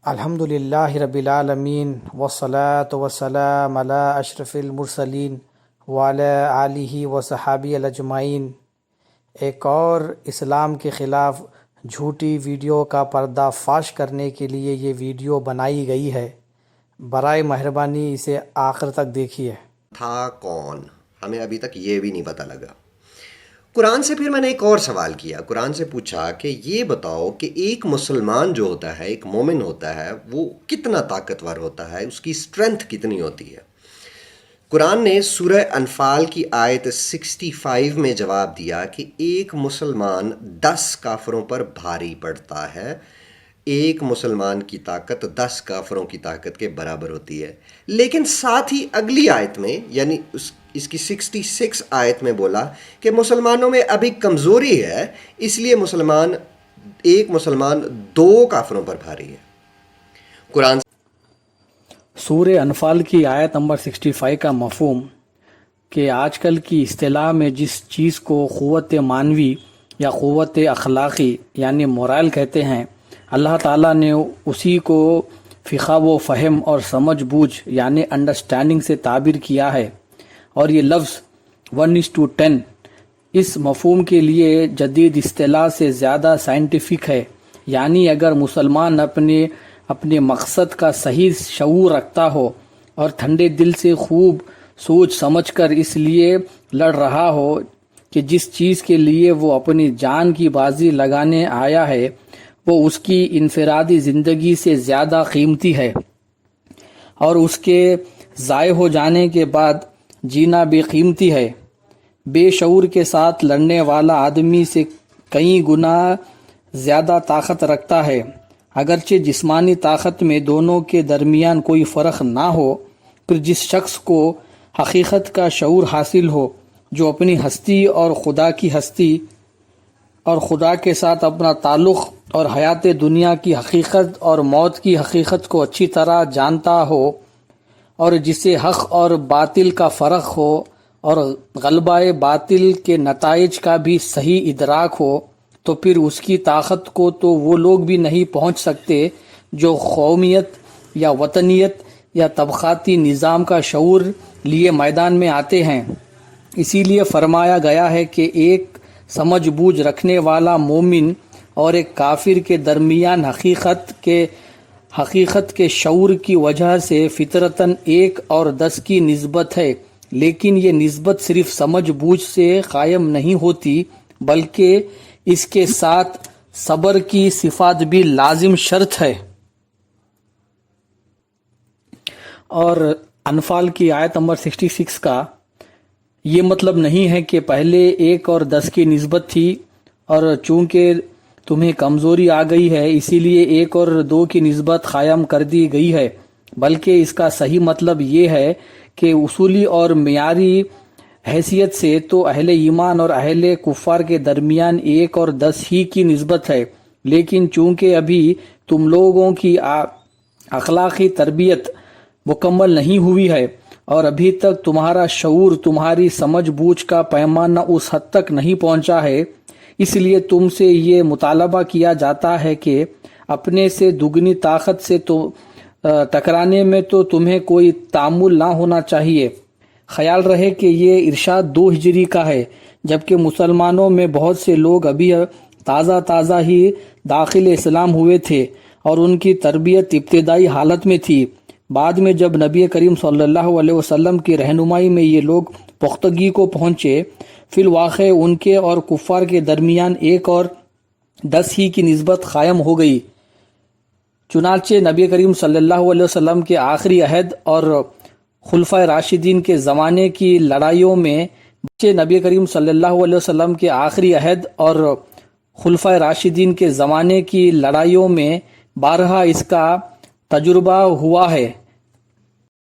الحمد للہ رب العالمین والصلاة والسلام علی اشرف المرسلین وعلی آلہ وصحابہ اجمعین۔ ایک اور اسلام کے خلاف جھوٹی ویڈیو کا پردہ فاش کرنے کے لیے یہ ویڈیو بنائی گئی ہے، برائے مہربانی اسے آخر تک دیکھیے۔ تھا کون؟ ہمیں ابھی تک یہ بھی نہیں پتہ لگا۔ قرآن سے پھر میں نے ایک اور سوال کیا، قرآن سے پوچھا کہ یہ بتاؤ کہ ایک مسلمان جو ہوتا ہے، ایک مومن ہوتا ہے، وہ کتنا طاقتور ہوتا ہے، اس کی اسٹرینتھ کتنی ہوتی ہے؟ قرآن نے سورہ انفال کی آیت 65 میں جواب دیا کہ ایک مسلمان 10 کافروں پر بھاری پڑتا ہے، ایک مسلمان کی طاقت 10 کافروں کی طاقت کے برابر ہوتی ہے۔ لیکن ساتھ ہی اگلی آیت میں یعنی اس کی 66 آیت میں بولا کہ مسلمانوں میں ابھی کمزوری ہے، اس لیے ایک مسلمان 2 کافروں پر بھاری ہے۔ قرآن سورہ انفال کی آیت نمبر 65 کا مفہوم کہ آج کل کی اصطلاح میں جس چیز کو قوت معنوی یا قوت اخلاقی یعنی مورال کہتے ہیں، اللہ تعالیٰ نے اسی کو فقہ و فہم اور سمجھ بوجھ یعنی انڈرسٹینڈنگ سے تعبیر کیا ہے، اور یہ لفظ 1:10 اس مفہوم کے لیے جدید اصطلاح سے زیادہ سائنٹیفک ہے۔ یعنی اگر مسلمان اپنے مقصد کا صحیح شعور رکھتا ہو اور ٹھنڈے دل سے خوب سوچ سمجھ کر اس لیے لڑ رہا ہو کہ جس چیز کے لیے وہ اپنی جان کی بازی لگانے آیا ہے وہ اس کی انفرادی زندگی سے زیادہ قیمتی ہے، اور اس کے ضائع ہو جانے کے بعد جینا بھی قیمتی ہے۔ بے شعور کے ساتھ لڑنے والا آدمی سے کئی گنا زیادہ طاقت رکھتا ہے، اگرچہ جسمانی طاقت میں دونوں کے درمیان کوئی فرق نہ ہو۔ پھر جس شخص کو حقیقت کا شعور حاصل ہو، جو اپنی ہستی اور خدا کی ہستی اور خدا کے ساتھ اپنا تعلق اور حیات دنیا کی حقیقت اور موت کی حقیقت کو اچھی طرح جانتا ہو، اور جسے حق اور باطل کا فرق ہو اور غلبہ باطل کے نتائج کا بھی صحیح ادراک ہو، تو پھر اس کی طاقت کو تو وہ لوگ بھی نہیں پہنچ سکتے جو قومیت یا وطنیت یا طبقاتی نظام کا شعور لیے میدان میں آتے ہیں۔ اسی لیے فرمایا گیا ہے کہ ایک سمجھ بوجھ رکھنے والا مومن اور ایک کافر کے درمیان حقیقت کے شعور کی وجہ سے فطرتاً 1 اور 10 کی نسبت ہے، لیکن یہ نسبت صرف سمجھ بوجھ سے قائم نہیں ہوتی بلکہ اس کے ساتھ صبر کی صفات بھی لازم شرط ہے۔ اور انفال کی آیت نمبر 66 کا یہ مطلب نہیں ہے کہ پہلے 1 اور 10 کی نسبت تھی اور چونکہ تمہیں کمزوری آ گئی ہے اسی لیے 1 اور 2 کی نسبت قائم کر دی گئی ہے، بلکہ اس کا صحیح مطلب یہ ہے کہ اصولی اور معیاری حیثیت سے تو اہل ایمان اور اہل کفار کے درمیان 1 اور 10 ہی کی نسبت ہے، لیکن چونکہ ابھی تم لوگوں کی اخلاقی تربیت مکمل نہیں ہوئی ہے اور ابھی تک تمہارا شعور، تمہاری سمجھ بوجھ کا پیمانہ اس حد تک نہیں پہنچا ہے، اس لیے تم سے یہ مطالبہ کیا جاتا ہے کہ اپنے سے دگنی طاقت سے ٹکرانے میں تو تمہیں کوئی تعامل نہ ہونا چاہیے۔ خیال رہے کہ یہ ارشاد 2 ہجری کا ہے، جبکہ مسلمانوں میں بہت سے لوگ ابھی تازہ ہی داخل اسلام ہوئے تھے اور ان کی تربیت ابتدائی حالت میں تھی۔ بعد میں جب نبی کریم صلی اللہ علیہ وسلم کی رہنمائی میں یہ لوگ پختگی کو پہنچے، فی الواقع ان کے اور کفار کے درمیان 1 اور 10 ہی کی نسبت قائم ہو گئی۔ چنانچہ نبی کریم صلی اللہ علیہ وسلم کے آخری عہد اور خلفائے راشدین کے زمانے کی لڑائیوں میں بارہا اس کا تجربہ ہوا ہے